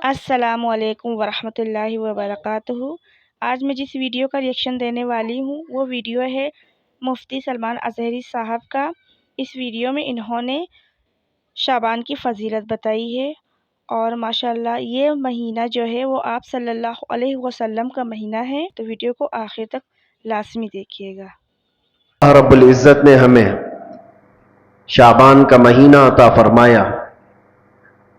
السلام علیکم ورحمۃ اللہ وبرکاتہ۔ آج میں جس ویڈیو کا ریئیکشن دینے والی ہوں وہ ویڈیو ہے مفتی سلمان اظہری صاحب کا۔ اس ویڈیو میں انہوں نے شعبان کی فضیلت بتائی ہے اور ماشاءاللہ یہ مہینہ جو ہے وہ آپ صلی اللہ علیہ وسلم کا مہینہ ہے، تو ویڈیو کو آخر تک لازمی دیکھیے گا۔ اللہ رب العزت نے ہمیں شعبان کا مہینہ عطا فرمایا،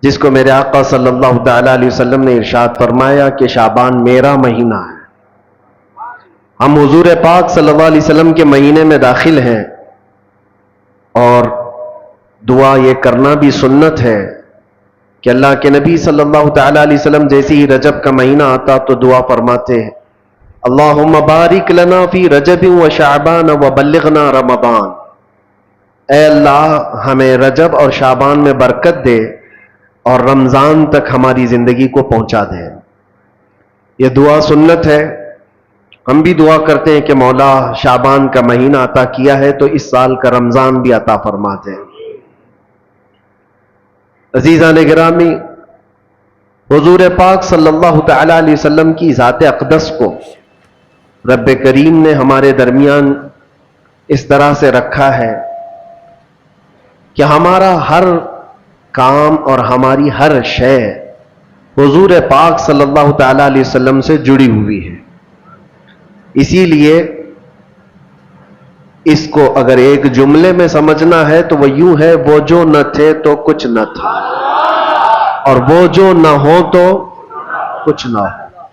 جس کو میرے آقا صلی اللہ تعالی علیہ وسلم نے ارشاد فرمایا کہ شعبان میرا مہینہ ہے۔ ہم حضور پاک صلی اللہ علیہ وسلم کے مہینے میں داخل ہیں اور دعا یہ کرنا بھی سنت ہے کہ اللہ کے نبی صلی اللہ تعالی علیہ وسلم جیسے ہی رجب کا مہینہ آتا تو دعا فرماتے ہیں، اللہم بارک لنا فی رجب و شعبان و بلغنا رمضان۔ اے اللہ ہمیں رجب اور شعبان میں برکت دے اور رمضان تک ہماری زندگی کو پہنچا دے۔ یہ دعا سنت ہے، ہم بھی دعا کرتے ہیں کہ مولا شعبان کا مہینہ عطا کیا ہے تو اس سال کا رمضان بھی عطا فرما دے۔ عزیزان گرامی، حضور پاک صلی اللہ تعالی علیہ وسلم کی ذات اقدس کو رب کریم نے ہمارے درمیان اس طرح سے رکھا ہے کہ ہمارا ہر کام اور ہماری ہر شے حضور پاک صلی اللہ تعالی علیہ وسلم سے جڑی ہوئی ہے۔ اسی لیے اس کو اگر ایک جملے میں سمجھنا ہے تو وہ یوں ہے، وہ جو نہ تھے تو کچھ نہ تھا، اور وہ جو نہ ہو تو کچھ نہ ہو۔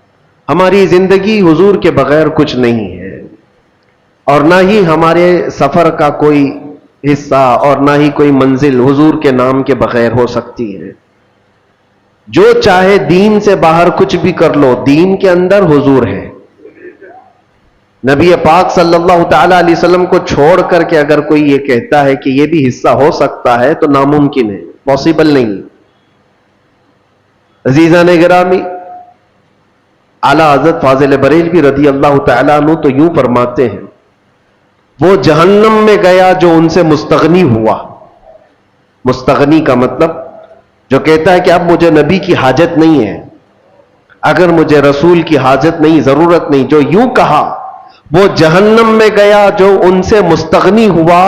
ہماری زندگی حضور کے بغیر کچھ نہیں ہے، اور نہ ہی ہمارے سفر کا کوئی حصہ اور نہ ہی کوئی منزل حضور کے نام کے بغیر ہو سکتی ہے۔ جو چاہے دین سے باہر کچھ بھی کر لو، دین کے اندر حضور ہے۔ نبی پاک صلی اللہ تعالی علیہ وسلم کو چھوڑ کر کے اگر کوئی یہ کہتا ہے کہ یہ بھی حصہ ہو سکتا ہے تو ناممکن ہے، پاسبل نہیں۔ عزیزان گرامی، اعلیٰ حضرت فاضل بریلوی رضی اللہ تعالیٰ عنہ تو یوں فرماتے ہیں، وہ جہنم میں گیا جو ان سے مستغنی ہوا۔ مستغنی کا مطلب جو کہتا ہے کہ اب مجھے نبی کی حاجت نہیں ہے، اگر مجھے رسول کی حاجت نہیں، ضرورت نہیں، جو یوں کہا وہ جہنم میں گیا جو ان سے مستغنی ہوا۔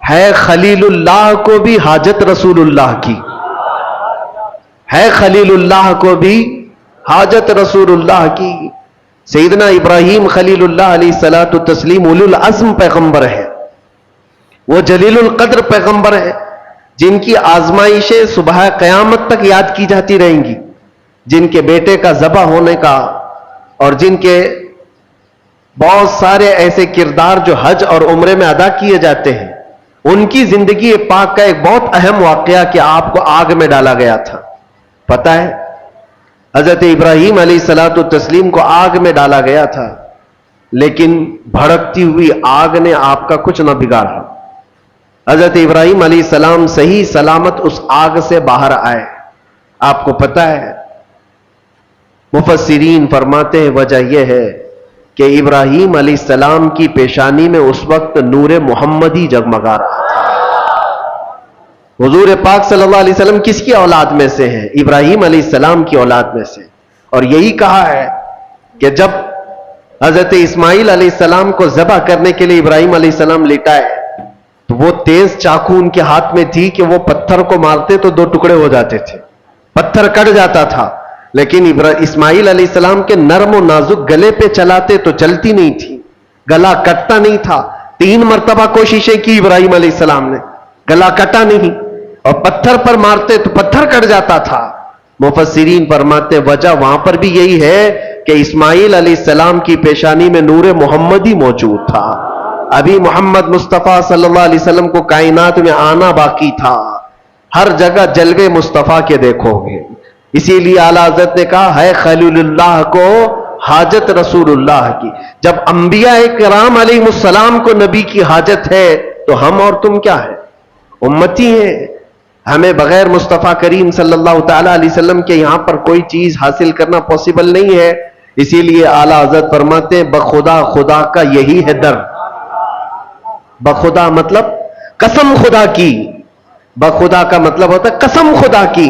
ہے خلیل اللہ کو بھی حاجت رسول اللہ کی، ہے خلیل اللہ کو بھی حاجت رسول اللہ کی۔ سیدنا ابراہیم خلیل اللہ علیہ الصلوۃ والتسلیم اولو العزم پیغمبر ہے، وہ جلیل القدر پیغمبر ہے جن کی آزمائشیں صبح قیامت تک یاد کی جاتی رہیں گی، جن کے بیٹے کا ذبح ہونے کا اور جن کے بہت سارے ایسے کردار جو حج اور عمرے میں ادا کیے جاتے ہیں، ان کی زندگی پاک کا ایک بہت اہم واقعہ کہ آپ کو آگ میں ڈالا گیا تھا۔ پتہ ہے حضرت ابراہیم علیہ الصلوۃ والتسلیم کو آگ میں ڈالا گیا تھا، لیکن بھڑکتی ہوئی آگ نے آپ کا کچھ نہ بگاڑا۔ حضرت ابراہیم علیہ السلام صحیح سلامت اس آگ سے باہر آئے۔ آپ کو پتہ ہے مفسرین فرماتے ہیں وجہ یہ ہے کہ ابراہیم علیہ السلام کی پیشانی میں اس وقت نور محمدی جگمگا رہا تھا۔ حضور پاک صلی اللہ علیہ وسلم کس کی اولاد میں سے ہیں؟ ابراہیم علیہ السلام کی اولاد میں سے، اور یہی کہا ہے کہ جب حضرت اسماعیل علیہ السلام کو ذبح کرنے کے لیے ابراہیم علیہ السلام لٹائے تو وہ تیز چاقو ان کے ہاتھ میں تھی کہ وہ پتھر کو مارتے تو دو ٹکڑے ہو جاتے تھے، پتھر کٹ جاتا تھا، لیکن اسماعیل علیہ السلام کے نرم و نازک گلے پہ چلاتے تو چلتی نہیں تھی، گلا کٹتا نہیں تھا۔ 3 مرتبہ کوششیں کی ابراہیم علیہ السلام نے، گلا کٹا نہیں، اور پتھر پر مارتے تو پتھر کٹ جاتا تھا۔ مفسرین فرماتے وجہ وہاں پر بھی یہی ہے کہ اسماعیل علیہ السلام کی پیشانی میں نور محمدی موجود تھا، ابھی محمد مصطفیٰ صلی اللہ علیہ وسلم کو کائنات میں آنا باقی تھا۔ ہر جگہ جلوے مصطفیٰ کے دیکھو گے، اسی لیے اعلیٰ حضرت نے کہا ہے خلیل اللہ کو حاجت رسول اللہ کی۔ جب انبیاء کرام علیہ السلام کو نبی کی حاجت ہے تو ہم اور تم کیا ہے؟ امتی ہیں۔ ہمیں بغیر مصطفیٰ کریم صلی اللہ تعالی علیہ وسلم کے یہاں پر کوئی چیز حاصل کرنا پاسبل نہیں ہے۔ اسی لیے اعلیٰ حضرت فرماتے ہیں بخدا خدا کا یہی ہے در۔ بخدا مطلب قسم خدا کی، بخدا کا مطلب ہوتا ہے قسم خدا کی۔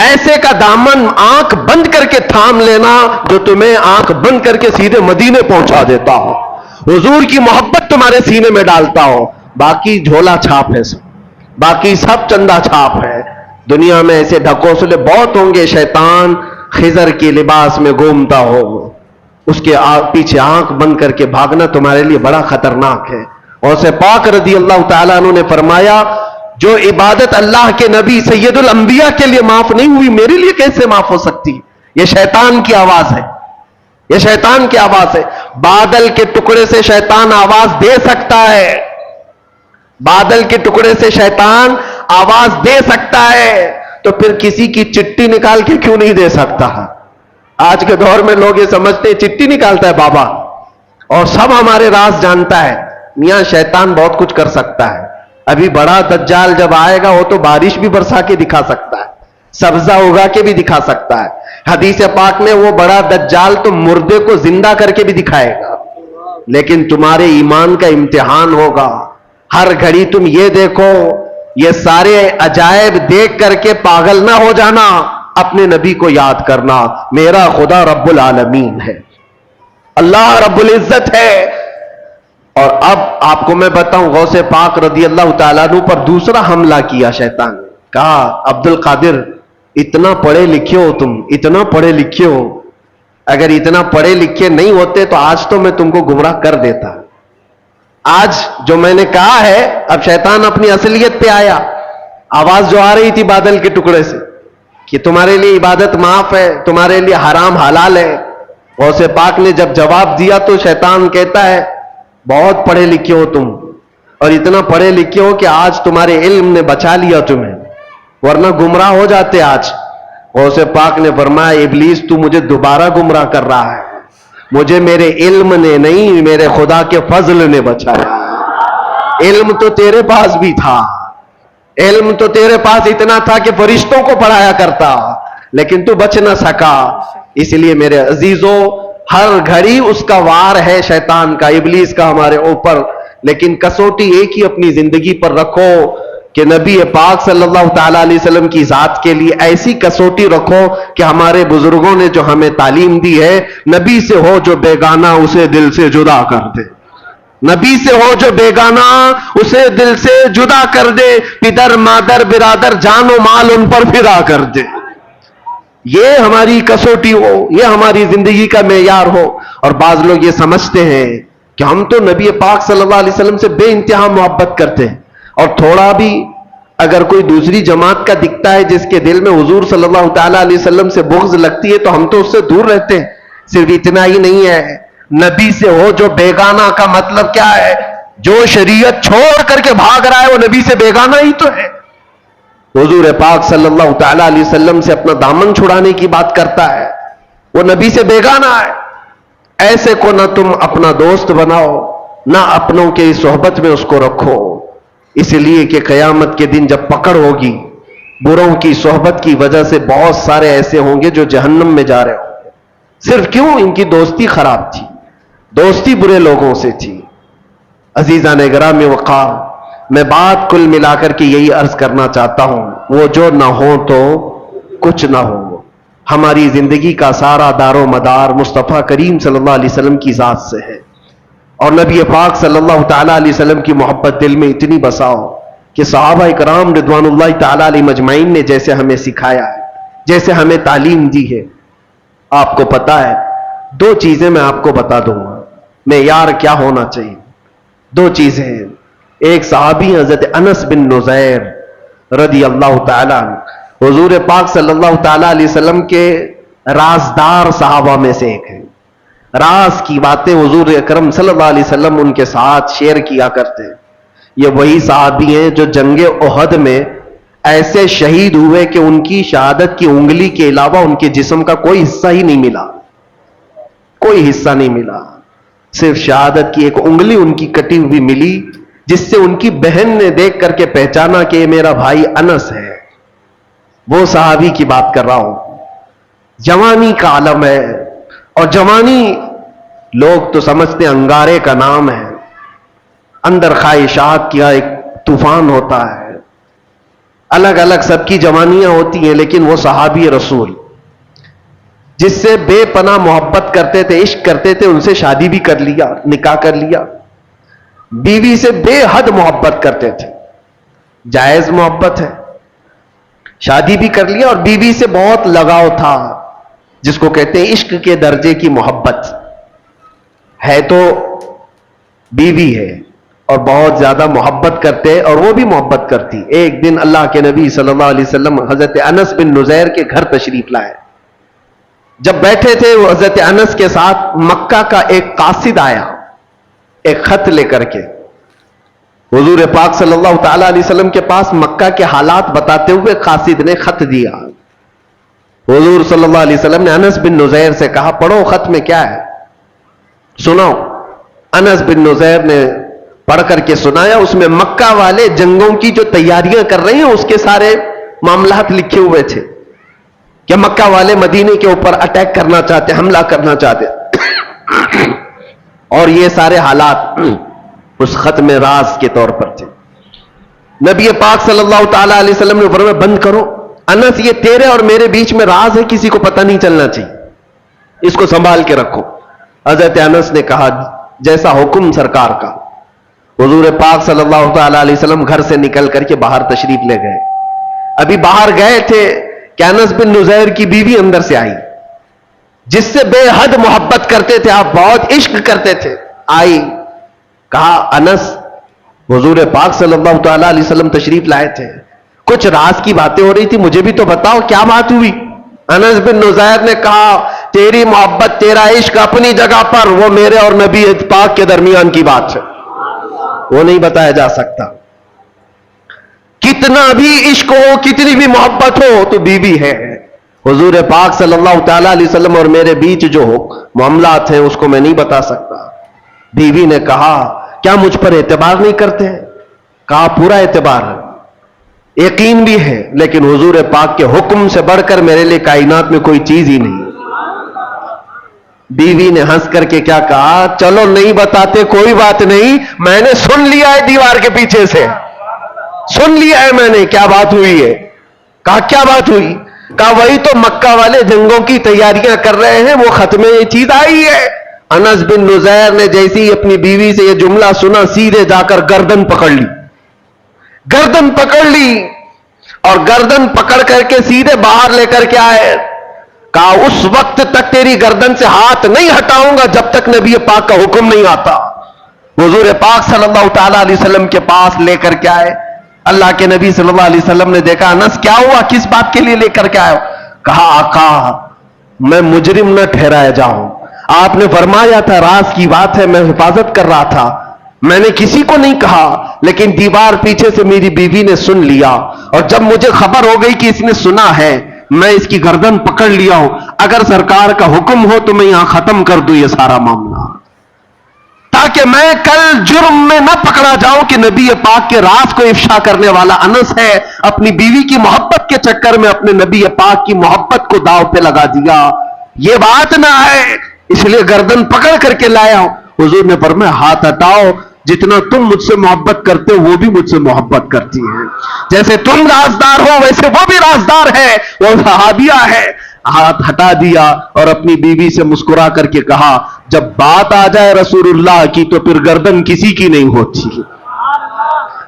ایسے کا دامن آنکھ بند کر کے تھام لینا جو تمہیں آنکھ بند کر کے سیدھے مدینے پہنچا دیتا ہو، حضور کی محبت تمہارے سینے میں ڈالتا ہو. باقی جھولا چھاپ ہے، باقی سب چندہ چھاپ ہے. دنیا میں ایسے ڈھکوسلے بہت ہوں گے. شیطان خضر کے لباس میں گھومتا ہو، اس کے پیچھے آنکھ بند کر کے بھاگنا تمہارے لیے بڑا خطرناک ہے. اور سے پاک رضی اللہ تعالیٰ عنہ نے فرمایا جو عبادت اللہ کے نبی سید الانبیاء کے لیے معاف نہیں ہوئی، میرے لیے کیسے معاف ہو سکتی؟ یہ شیطان کی آواز ہے، یہ شیطان کی آواز ہے. بادل کے ٹکڑے سے شیطان آواز دے سکتا ہے، بادل کے ٹکڑے سے شیطان آواز دے سکتا ہے، تو پھر کسی کی چٹھی نکال کے کیوں نہیں دے سکتا؟ آج کے دور میں لوگ یہ سمجھتے ہیں چٹھی نکالتا ہے بابا اور سب ہمارے راز جانتا ہے. میاں شیطان بہت کچھ کر سکتا ہے. ابھی بڑا دجال جب آئے گا وہ تو بارش بھی برسا کے دکھا سکتا ہے، سبزہ اگا کے بھی دکھا سکتا ہے. حدیث پاک میں وہ بڑا دجال تو مردے کو زندہ کر کے بھی دکھائے گا. لیکن تمہارے ایمان کا امتحان ہوگا. ہر گھڑی تم یہ دیکھو، یہ سارے عجائب دیکھ کر کے پاگل نہ ہو جانا، اپنے نبی کو یاد کرنا. میرا خدا رب العالمین ہے، اللہ رب العزت ہے. اور اب آپ کو میں بتاؤں، غوث پاک رضی اللہ تعالیٰ عنہ پر دوسرا حملہ کیا شیطان نے. کہا عبد القادر اتنا پڑھے لکھے ہو تم، اتنا پڑھے لکھے ہو، اگر اتنا پڑھے لکھے نہیں ہوتے تو آج تو میں تم کو گمراہ کر دیتا. آج جو میں نے کہا ہے، اب شیطان اپنی اصلیت پہ آیا. آواز جو آ رہی تھی بادل کے ٹکڑے سے کہ تمہارے لیے عبادت معاف ہے، تمہارے لیے حرام حلال ہے. غوث پاک نے جب جواب دیا تو شیطان کہتا ہے بہت پڑھے لکھے ہو تم، اور اتنا پڑھے لکھے ہو کہ آج تمہارے علم نے بچا لیا تمہیں، ورنہ گمراہ ہو جاتے آج. غوث پاک نے فرمایا ابلیس تو مجھے دوبارہ گمراہ کر رہا ہے، مجھے میرے علم نے نہیں میرے خدا کے فضل نے بچایا. علم تو تیرے پاس بھی تھا، علم تو تیرے پاس اتنا تھا کہ فرشتوں کو پڑھایا کرتا، لیکن تو بچ نہ سکا. اس لیے میرے عزیزوں، ہر گھڑی اس کا وار ہے شیطان کا، ابلیس کا ہمارے اوپر. لیکن کسوٹی ایک ہی اپنی زندگی پر رکھو کہ نبی پاک صلی اللہ تعالیٰ علیہ وسلم کی ذات کے لیے ایسی کسوٹی رکھو کہ ہمارے بزرگوں نے جو ہمیں تعلیم دی ہے، نبی سے ہو جو بیگانہ اسے دل سے جدا کر دے. نبی سے ہو جو بیگانہ اسے دل سے جدا کر دے، پدر مادر برادر جان و مال ان پر فدا کر دے. یہ ہماری کسوٹی ہو، یہ ہماری زندگی کا معیار ہو. اور بعض لوگ یہ سمجھتے ہیں کہ ہم تو نبی پاک صلی اللہ علیہ وسلم سے بے انتہا محبت کرتے ہیں، اور تھوڑا بھی اگر کوئی دوسری جماعت کا دکھتا ہے جس کے دل میں حضور صلی اللہ تعالیٰ علیہ وسلم سے بغض لگتی ہے تو ہم تو اس سے دور رہتے ہیں. صرف اتنا ہی نہیں ہے، نبی سے ہو جو بیگانہ کا مطلب کیا ہے؟ جو شریعت چھوڑ کر کے بھاگ رہا ہے وہ نبی سے بیگانہ ہی تو ہے. حضور پاک صلی اللہ تعالیٰ علیہ وسلم سے اپنا دامن چھڑانے کی بات کرتا ہے، وہ نبی سے بیگانہ ہے. ایسے کو نہ تم اپنا دوست بناؤ، نہ اپنوں کے صحبت میں اس کو رکھو. اس لیے کہ قیامت کے دن جب پکڑ ہوگی، بروں کی صحبت کی وجہ سے بہت سارے ایسے ہوں گے جو جہنم میں جا رہے ہوں گے. صرف کیوں؟ ان کی دوستی خراب تھی، دوستی برے لوگوں سے تھی. عزیزان گرامی وقار، میں بات کل ملا کر کے یہی عرض کرنا چاہتا ہوں، وہ جو نہ ہو تو کچھ نہ ہو. ہماری زندگی کا سارا دار و مدار مصطفیٰ کریم صلی اللہ علیہ وسلم کی ذات سے ہے، اور نبی پاک صلی اللہ تعالیٰ علیہ وسلم کی محبت دل میں اتنی بساؤ کہ صحابہ کرام رضوان اللہ تعالیٰ علیہ مجمعین نے جیسے ہمیں سکھایا ہے، جیسے ہمیں تعلیم دی ہے. آپ کو پتا ہے، دو چیزیں میں آپ کو بتا دوں گا معیار کیا ہونا چاہیے. دو چیزیں ہیں. ایک صحابی حضرت انس بن نزیر رضی اللہ تعالیٰ عنہ، حضور پاک صلی اللہ تعالیٰ علیہ وسلم کے رازدار صحابہ میں سے ایک ہیں. راز کی باتیں حضور اکرم صلی اللہ علیہ وسلم ان کے ساتھ شیئر کیا کرتے ہیں. یہ وہی صحابی ہیں جو جنگ احد میں ایسے شہید ہوئے کہ ان کی شہادت کی انگلی کے علاوہ ان کے جسم کا کوئی حصہ ہی نہیں ملا، کوئی حصہ نہیں ملا. صرف شہادت کی ایک انگلی ان کی کٹی ہوئی ملی، جس سے ان کی بہن نے دیکھ کر کے پہچانا کہ یہ میرا بھائی انس ہے. وہ صحابی کی بات کر رہا ہوں. جوانی کا عالم ہے، اور جوانی لوگ تو سمجھتے ہیں انگارے کا نام ہے، اندر خواہشات کا ایک طوفان ہوتا ہے. الگ الگ سب کی جوانیاں ہوتی ہیں، لیکن وہ صحابی رسول جس سے بے پناہ محبت کرتے تھے، عشق کرتے تھے، ان سے شادی بھی کر لیا، نکاح کر لیا. بیوی سے بے حد محبت کرتے تھے، جائز محبت ہے، شادی بھی کر لیا، اور بیوی سے بہت لگاؤ تھا، جس کو کہتے ہیں عشق کے درجے کی محبت ہے. تو بیوی ہے اور بہت زیادہ محبت کرتے، اور وہ بھی محبت کرتی. ایک دن اللہ کے نبی صلی اللہ علیہ وسلم حضرت انس بن نزیر کے گھر تشریف لائے. جب بیٹھے تھے وہ حضرت انس کے ساتھ، مکہ کا ایک قاصد آیا ایک خط لے کر کے حضور پاک صلی اللہ تعالی علیہ وسلم کے پاس. مکہ کے حالات بتاتے ہوئے قاصد نے خط دیا. حضور صلی اللہ علیہ وسلم نے انس بن نزیر سے کہا پڑھو خط میں کیا ہے، سناؤ. انس بن نزیر نے پڑھ کر کے سنایا. اس میں مکہ والے جنگوں کی جو تیاریاں کر رہے ہیں اس کے سارے معاملات لکھے ہوئے تھے کہ مکہ والے مدینے کے اوپر اٹیک کرنا چاہتے، حملہ کرنا چاہتے. اور یہ سارے حالات اس خط میں راز کے طور پر تھے. نبی پاک صلی اللہ تعالی علیہ وسلم نے فرمایا بند کرو انس، یہ تیرے اور میرے بیچ میں راز ہے، کسی کو پتہ نہیں چلنا چاہیے، اس کو سنبھال کے رکھو. حضرت انس نے کہا جیسا حکم سرکار کا. حضور پاک صلی اللہ تعالی علیہ وسلم گھر سے نکل کر کے باہر تشریف لے گئے. ابھی باہر گئے تھے کہ انس بن نزیر کی بیوی اندر سے آئی، جس سے بے حد محبت کرتے تھے آپ، بہت عشق کرتے تھے. آئی، کہا انس حضور پاک صلی اللہ تعالی علیہ وسلم تشریف لائے تھے، کچھ راز کی باتیں ہو رہی تھی، مجھے بھی تو بتاؤ کیا بات ہوئی. انس بن نزیر نے کہا تیری محبت، تیرا عشق اپنی جگہ پر، وہ میرے اور نبی پاک کے درمیان کی بات ہے، وہ نہیں بتایا جا سکتا. کتنا بھی عشق ہو، کتنی بھی محبت ہو، تو بیوی ہے. حضور پاک صلی اللہ تعالی علیہ وسلم اور میرے بیچ جو معاملات ہیں اس کو میں نہیں بتا سکتا. بیوی نے کہا کیا مجھ پر اعتبار نہیں کرتے؟ کہا پورا اعتبار ہے، یقین بھی ہے، لیکن حضور پاک کے حکم سے بڑھ کر میرے لیے کائنات میں کوئی چیز ہی نہیں. بیوی نے ہنس کر کے کیا کہا چلو نہیں بتاتے کوئی بات نہیں، میں نے سن لیا ہے دیوار کے پیچھے سے، سن لیا ہے میں نے کیا بات ہوئی ہے. کہا کیا بات ہوئی؟ کہا وہی تو مکہ والے جنگوں کی تیاریاں کر رہے ہیں، وہ خط میں یہ چیز آئی ہے. انس بن نزیر نے جیسی اپنی بیوی سے یہ جملہ سنا، سیدھے جا کر گردن پکڑ لی، گردن پکڑ لی، اور گردن پکڑ کر کے سیدھے باہر لے کر کے آئے. کہا اس وقت تک تیری گردن سے ہاتھ نہیں ہٹاؤں گا جب تک نبی پاک کا حکم نہیں آتا. حضور پاک صلی اللہ تعالی علیہ وسلم کے پاس لے کر کے آئے. اللہ کے نبی صلی اللہ علیہ وسلم نے دیکھا انس کیا ہوا، کس بات کے لیے لے کر کے آئے؟ کہا آقا میں مجرم نہ ٹھہرایا جاؤں، آپ نے فرمایا تھا راز کی بات ہے، میں حفاظت کر رہا تھا، میں نے کسی کو نہیں کہا، لیکن دیوار پیچھے سے میری بیوی نے سن لیا، اور جب مجھے خبر ہو گئی کہ اس نے سنا ہے میں اس کی گردن پکڑ لیا ہوں. اگر سرکار کا حکم ہو تو میں یہاں ختم کر دوں یہ سارا معاملہ، تاکہ میں کل جرم میں نہ پکڑا جاؤں کہ نبی پاک کے راز کو افشا کرنے والا انس ہے. اپنی بیوی کی محبت کے چکر میں اپنے نبی پاک کی محبت کو داؤ پہ لگا دیا، یہ بات نہ ہے، اس لیے گردن پکڑ کر کے لایا ہوں. حضور نے فرمایا ہاتھ ہٹاؤ، جتنا تم مجھ سے محبت کرتے ہو وہ بھی مجھ سے محبت کرتی ہے، جیسے تم رازدار ہو ویسے وہ بھی رازدار ہے، وہ صحابیہ ہے. ہاتھ ہٹا دیا اور اپنی بیوی سے مسکرا کر کے کہا جب بات آ جائے رسول اللہ کی تو پھر گردن کسی کی نہیں ہوتی،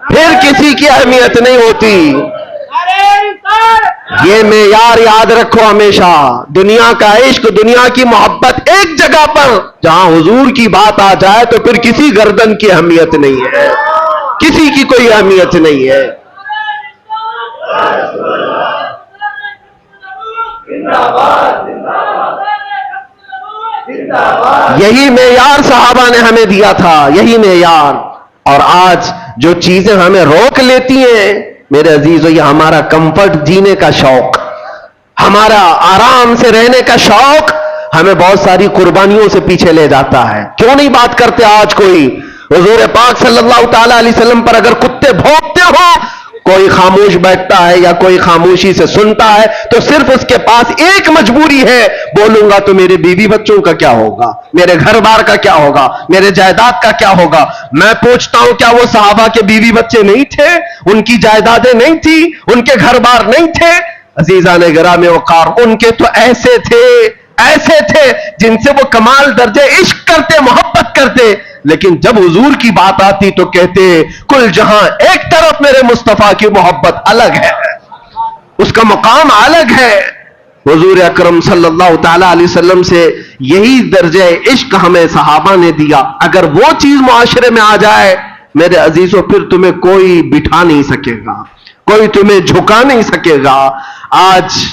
پھر کسی کی اہمیت نہیں ہوتی. یہ معیار یاد رکھو ہمیشہ، دنیا کا عشق، دنیا کی محبت ایک جگہ پر، جہاں حضور کی بات آ جائے تو پھر کسی گردن کی اہمیت نہیں ہے، کسی کی کوئی اہمیت نہیں ہے. یہی معیار صحابہ نے ہمیں دیا تھا، یہی معیار. اور آج جو چیزیں ہمیں روک لیتی ہیں میرے عزیزو، یہ ہمارا کمفرٹ جینے کا شوق، ہمارا آرام سے رہنے کا شوق ہمیں بہت ساری قربانیوں سے پیچھے لے جاتا ہے. کیوں نہیں بات کرتے آج کوئی حضور پاک صلی اللہ تعالی علیہ وسلم پر اگر کتے بھونکتے ہو، کوئی خاموش بیٹھتا ہے یا کوئی خاموشی سے سنتا ہے تو صرف اس کے پاس ایک مجبوری ہے، بولوں گا تو میرے بیوی بچوں کا کیا ہوگا، میرے گھر بار کا کیا ہوگا، میرے جائیداد کا کیا ہوگا۔ میں پوچھتا ہوں کیا وہ صحابہ کے بیوی بچے نہیں تھے، ان کی جائیدادیں نہیں تھی، ان کے گھر بار نہیں تھے؟ عزیزان گرامی وقار، ان کے تو ایسے تھے جن سے وہ کمال درجے عشق کرتے، محبت کرتے، لیکن جب حضور کی بات آتی تو کہتے کل جہاں ایک طرف میرے مصطفیٰ کی محبت الگ ہے، اس کا مقام الگ ہے۔ حضور اکرم صلی اللہ تعالی علیہ وسلم سے یہی درجہ عشق ہمیں صحابہ نے دیا۔ اگر وہ چیز معاشرے میں آ جائے میرے عزیزوں، پھر تمہیں کوئی بٹھا نہیں سکے گا، کوئی تمہیں جھکا نہیں سکے گا۔ آج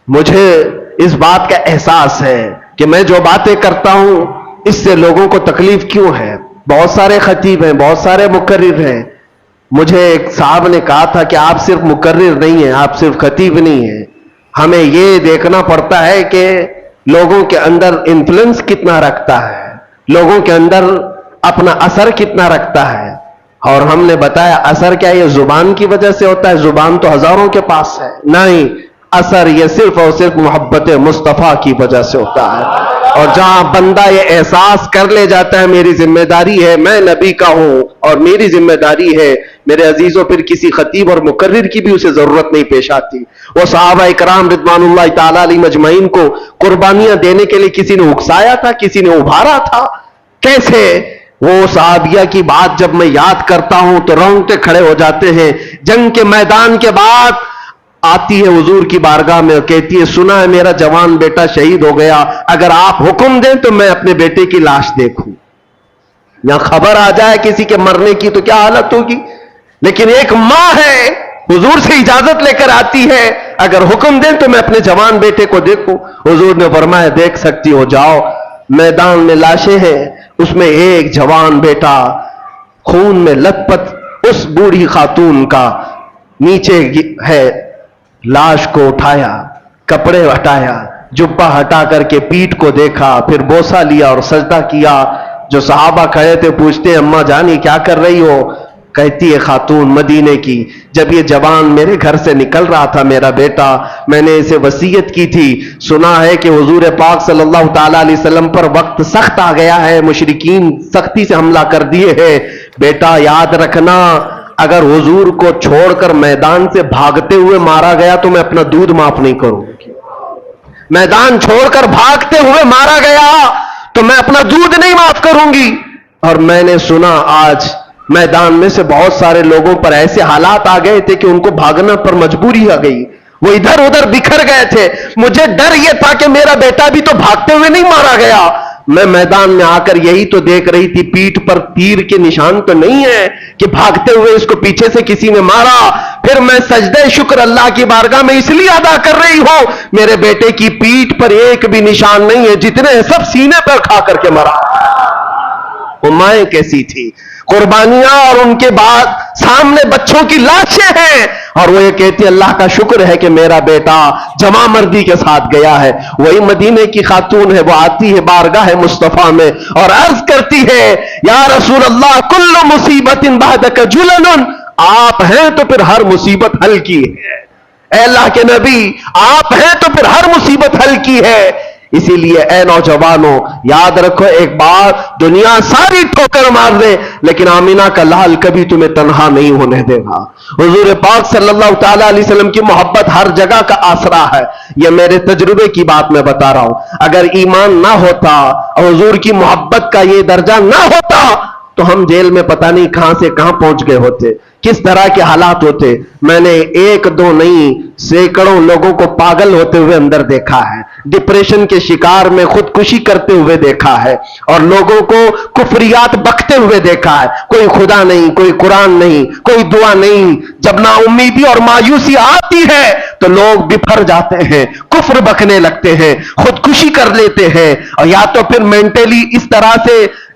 مجھے اس بات کا احساس ہے کہ میں جو باتیں کرتا ہوں اس سے لوگوں کو تکلیف کیوں ہے۔ بہت سارے خطیب ہیں، بہت سارے مقرر ہیں۔ مجھے ایک صاحب نے کہا تھا کہ آپ صرف مقرر نہیں ہیں، آپ صرف خطیب نہیں ہیں، ہمیں یہ دیکھنا پڑتا ہے کہ لوگوں کے اندر انفلوئنس کتنا رکھتا ہے، لوگوں کے اندر اپنا اثر کتنا رکھتا ہے۔ اور ہم نے بتایا اثر کیا یہ زبان کی وجہ سے ہوتا ہے؟ زبان تو ہزاروں کے پاس ہے، نہیں، اثر یہ صرف اور صرف محبت مصطفیٰ کی وجہ سے ہوتا ہے۔ اور جہاں بندہ یہ احساس کر لے جاتا ہے میری ذمہ داری ہے، میں نبی کا ہوں اور میری ذمہ داری ہے، میرے عزیزوں پھر کسی خطیب اور مقرر کی بھی اسے ضرورت نہیں پیش آتی۔ وہ صحابہ اکرام رضوان اللہ تعالی علیہم اجمعین کو قربانیاں دینے کے لیے کسی نے اکسایا تھا، کسی نے ابھارا تھا؟ کیسے؟ وہ صحابیہ کی بات جب میں یاد کرتا ہوں تو رونگٹے کھڑے ہو جاتے ہیں۔ جنگ کے میدان کے بعد آتی ہے حضور کی بارگاہ میں اور کہتی ہے سنا ہے میرا جوان بیٹا شہید ہو گیا، اگر آپ حکم دیں تو میں اپنے بیٹے کی لاش دیکھوں۔ یا خبر آ جائے کسی کے مرنے کی تو کیا حالت ہوگی، لیکن ایک ماں ہے حضور سے اجازت لے کر آتی ہے اگر حکم دیں تو میں اپنے جوان بیٹے کو دیکھوں۔ حضور نے فرمایا دیکھ سکتی ہو، جاؤ۔ میدان میں لاشیں ہیں، اس میں ایک جوان بیٹا خون میں لت پت اس بوڑھی خاتون کا نیچے ہے، لاش کو اٹھایا، کپڑے ہٹایا، جبہ ہٹا کر کے پیٹھ کو دیکھا، پھر بوسہ لیا اور سجدہ کیا۔ جو صحابہ کھڑے تھے پوچھتے ہیں اماں جانی کیا کر رہی ہو؟ کہتی ہے خاتون مدینے کی جب یہ جوان میرے گھر سے نکل رہا تھا میرا بیٹا، میں نے اسے وصیت کی تھی، سنا ہے کہ حضور پاک صلی اللہ تعالی علیہ وسلم پر وقت سخت آ گیا ہے، مشرکین سختی سے حملہ کر دیے ہیں، بیٹا یاد رکھنا اگر حضور کو چھوڑ کر میدان سے بھاگتے ہوئے مارا گیا تو میں اپنا دودھ معاف نہیں کروں گی، میدان چھوڑ کر بھاگتے ہوئے مارا گیا تو میں اپنا دودھ نہیں معاف کروں گی۔ اور میں نے سنا آج میدان میں سے بہت سارے لوگوں پر ایسے حالات آ گئے تھے کہ ان کو بھاگنا پر مجبوری آ گئی، وہ ادھر ادھر بکھر گئے تھے۔ مجھے ڈر یہ تھا کہ میرا بیٹا بھی تو بھاگتے ہوئے نہیں مارا گیا۔ میں میدان میں آ کر یہی تو دیکھ رہی تھی پیٹھ پر تیر کے نشان تو نہیں ہے کہ بھاگتے ہوئے اس کو پیچھے سے کسی نے مارا۔ پھر میں سجدہ شکر اللہ کی بارگاہ میں اس لیے ادا کر رہی ہوں میرے بیٹے کی پیٹھ پر ایک بھی نشان نہیں ہے، جتنے سب سینے پر کھا کر کے مرا۔ وہ مائیں کیسی تھی، قربانیاں اور ان کے بعد سامنے بچوں کی لاشیں ہیں، اور وہ یہ کہتی اللہ کا شکر ہے کہ میرا بیٹا جمع مردی کے ساتھ گیا ہے۔ وہی مدینے کی خاتون ہے، وہ آتی ہے بارگاہ مصطفیٰ میں اور عرض کرتی ہے یا رسول اللہ کل مصیبت بعدک جلن، آپ ہیں تو پھر ہر مصیبت حل کی ہے، اے اللہ کے نبی آپ ہیں تو پھر ہر مصیبت حل کی ہے۔ اسی لیے اے نوجوانوں یاد رکھو ایک بات، دنیا ساری ٹھوکر مار دے لیکن آمینہ کا لال کبھی تمہیں تنہا نہیں ہونے دے گا۔ حضور پاک صلی اللہ تعالی علیہ وسلم کی محبت ہر جگہ کا آسرا ہے، یہ میرے تجربے کی بات میں بتا رہا ہوں۔ اگر ایمان نہ ہوتا اور حضور کی محبت کا یہ درجہ نہ ہوتا تو ہم جیل میں پتہ نہیں کہاں سے کہاں پہنچ گئے ہوتے، کس طرح کے حالات ہوتے۔ میں نے ایک دو نہیں سینکڑوں لوگوں کو پاگل ہوتے ہوئے اندر دیکھا ہے، ڈپریشن کے شکار میں خودکشی کرتے ہوئے دیکھا ہے، اور لوگوں کو کفریات بکتے ہوئے دیکھا ہے۔ کوئی خدا نہیں، کوئی قرآن نہیں، کوئی دعا نہیں۔ جب نا امیدی اور مایوسی آتی ہے تو لوگ بفر جاتے ہیں، کفر بکنے لگتے ہیں، خودکشی کر لیتے ہیں، اور یا تو پھر مینٹلی اس طرح سے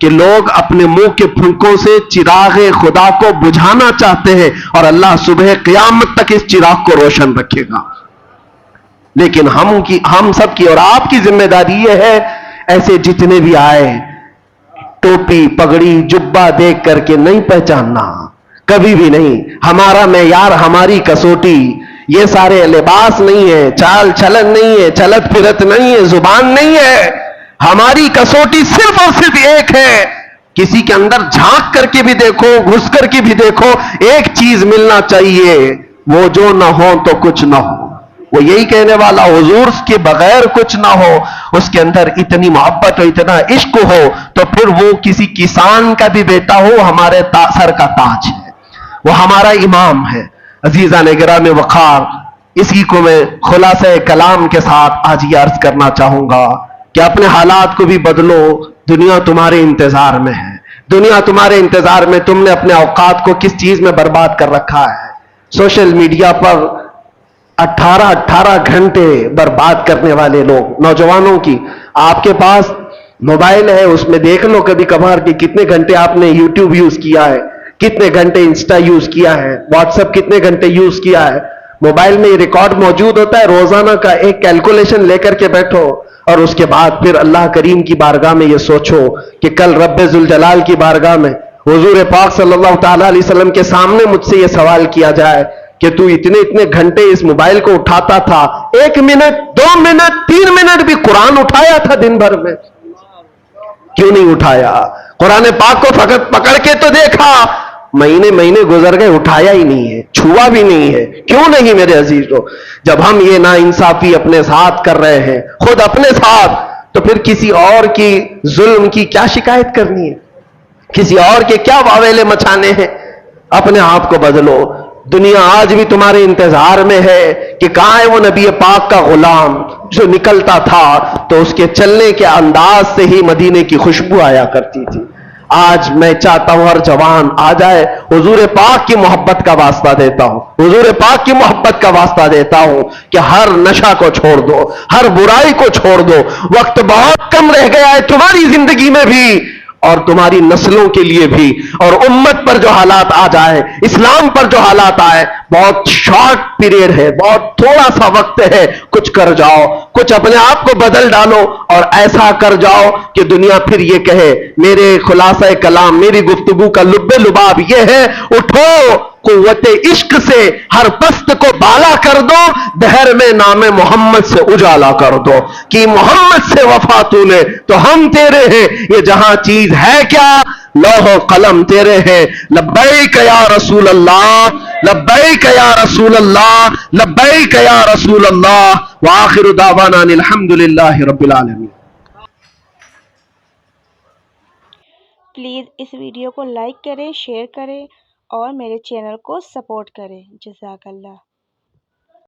کہ لوگ اپنے منہ کے پھنکوں سے چراغ خدا کو بجھانا چاہتے ہیں اور اللہ صبح قیامت تک اس چراغ کو روشن رکھے گا. لیکن ہم سب کی اور آپ کی ذمہ داری یہ ہے، ایسے جتنے بھی آئے ٹوپی پگڑی جبہ دیکھ کر کے نہیں پہچاننا، کبھی بھی نہیں. ہمارا معیار، ہماری کسوٹی یہ سارے لباس نہیں ہے، چال چلن نہیں ہے، چلت پھرت نہیں ہے، زبان نہیں ہے. ہماری کسوٹی صرف اور صرف ایک ہے. کسی کے اندر جھانک کر کے بھی دیکھو، گھس کر کے بھی دیکھو، ایک چیز ملنا چاہیے، وہ جو نہ ہو تو کچھ نہ ہو. وہ یہی کہنے والا حضور کے بغیر کچھ نہ ہو، اس کے اندر اتنی محبت اور اتنا عشق ہو تو پھر وہ کسی کسان کا بھی بیٹا ہو، ہمارے سر کا تاج ہے، وہ ہمارا امام ہے. عزیزان گرام وقار، اسی کو میں خلاصہ کلام کے ساتھ آج یہ عرض کرنا چاہوں گا کہ اپنے حالات کو بھی بدلو. دنیا تمہارے انتظار میں ہے، دنیا تمہارے انتظار میں. تم نے اپنے اوقات کو کس چیز میں برباد کر رکھا ہے؟ سوشل میڈیا پر 18 گھنٹے برباد کرنے والے لوگ، نوجوانوں کی. آپ کے پاس موبائل ہے، اس میں دیکھ لو کبھی کبھار کہ کتنے گھنٹے آپ نے یوٹیوب یوز کیا ہے، کتنے گھنٹے انسٹا یوز کیا ہے، واٹس ایپ کتنے گھنٹے یوز کیا ہے. موبائل میں یہ ریکارڈ موجود ہوتا ہے، روزانہ کا ایک کیلکولیشن لے کر کے بیٹھو اور اس کے بعد پھر اللہ کریم کی بارگاہ میں یہ سوچو کہ کل رب ذوالجلال کی بارگاہ میں حضور پاک صلی اللہ تعالی علیہ وسلم کے سامنے مجھ سے یہ سوال کیا جائے کہ تو اتنے گھنٹے اس موبائل کو اٹھاتا تھا، 1 منٹ 2 منٹ 3 منٹ بھی قرآن اٹھایا تھا دن بھر میں؟ کیوں نہیں اٹھایا؟ قرآن پاک کو فقط پکڑ کے تو دیکھا، مہینے گزر گئے، اٹھایا ہی نہیں ہے، چھوا بھی نہیں ہے. کیوں نہیں میرے عزیزو؟ جب ہم یہ ناانصافی اپنے ساتھ کر رہے ہیں، خود اپنے ساتھ، تو پھر کسی اور کی ظلم کی کیا شکایت کرنی ہے؟ کسی اور کے کیا واویلے مچانے ہیں؟ اپنے آپ کو بدلو. دنیا آج بھی تمہارے انتظار میں ہے کہ کہاں ہے وہ نبی پاک کا غلام جو نکلتا تھا تو اس کے چلنے کے انداز سے ہی مدینے کی خوشبو آیا کرتی تھی. آج میں چاہتا ہوں ہر جوان آ جائے، حضور پاک کی محبت کا واسطہ دیتا ہوں، حضور پاک کی محبت کا واسطہ دیتا ہوں کہ ہر نشہ کو چھوڑ دو، ہر برائی کو چھوڑ دو. وقت بہت کم رہ گیا ہے تمہاری زندگی میں بھی اور تمہاری نسلوں کے لیے بھی، اور امت پر جو حالات آ جائے، اسلام پر جو حالات آئے، بہت شارٹ پیریڈ ہے، بہت تھوڑا سا وقت ہے. کچھ کر جاؤ، کچھ اپنے آپ کو بدل ڈالو اور ایسا کر جاؤ کہ دنیا پھر یہ کہے. میرے خلاصہ کلام، میری گفتگو کا لب لباب یہ ہے، اٹھو قوت عشق سے ہر پست کو بالا کر دو، دہر میں نام محمد سے اجالا کر دو کہ محمد سے وفا تو نے تو ہم تیرے ہیں. یہ جہاں چیز ہے کیا، لوح و قلم تیرے ہیں. لبیک یا رسول اللہ، لبیک یا رسول اللہ، لبیک یا رسول اللہ. وآخر دعوانا الحمدللہ رب العالمین. پلیز اس ویڈیو کو لائک کریں، شیئر کریں اور میرے چینل کو سپورٹ کریں. جزاک اللہ.